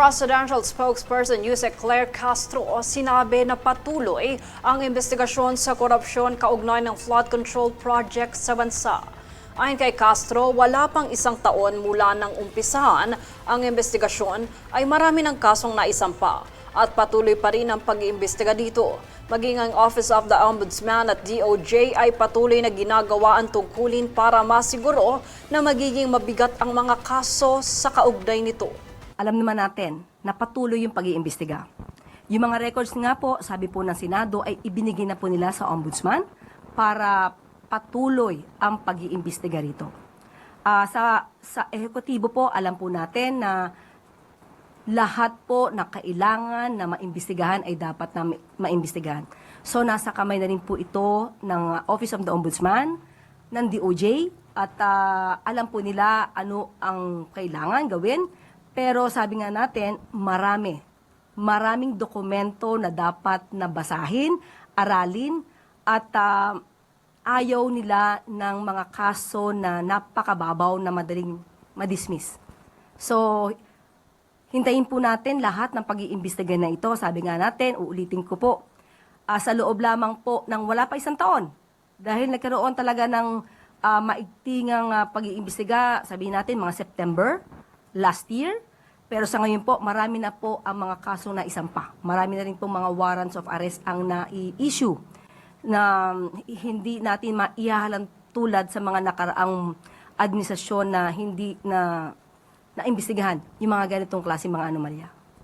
Presidential spokesperson Yusek Claire Castro sinabi na patuloy ang investigasyon sa korupsyon kaugnay ng flood control project sa bansa. Ayon kay Castro, wala pang isang taon mula nang umpisahan ang investigasyon ay marami ng kasong naisampa at patuloy pa rin ang pag-iimbestiga dito. Maging ang Office of the Ombudsman at DOJ ay patuloy na ginagawa ang tungkulin para masiguro na magiging mabigat ang mga kaso sa kaugnay nito. Alam naman natin na patuloy yung pag-iimbestiga. Yung mga records nga po, sabi po ng Senado, ay ibinigay na po nila sa Ombudsman para patuloy ang pag-iimbestiga rito. Sa ehekutibo po, alam po natin na lahat po na kailangan na maimbestigahan ay dapat na maimbestigahan. So nasa kamay na rin po ito ng Office of the Ombudsman, ng DOJ, at alam po nila ano ang kailangan gawin. Pero sabi nga natin, maraming dokumento na dapat na basahin, aralin, at ayaw nila ng mga kaso na napakababaw na madaling madismiss. So, hintayin po natin lahat ng pag-iimbestiga na ito. Sabi nga natin, uulitin ko po, sa loob lamang po ng wala pa isang taon. Dahil nagkaroon talaga ng maigtingang pag-iimbestiga, sabihin natin mga September last year. Pero sa ngayon po, marami na po ang mga kaso na isampa. Marami na rin po mga warrants of arrest ang na-issue na hindi natin maihahalang tulad sa mga nakaraang administrasyon na hindi na imbestigahan yung mga ganitong klase mga anomalya.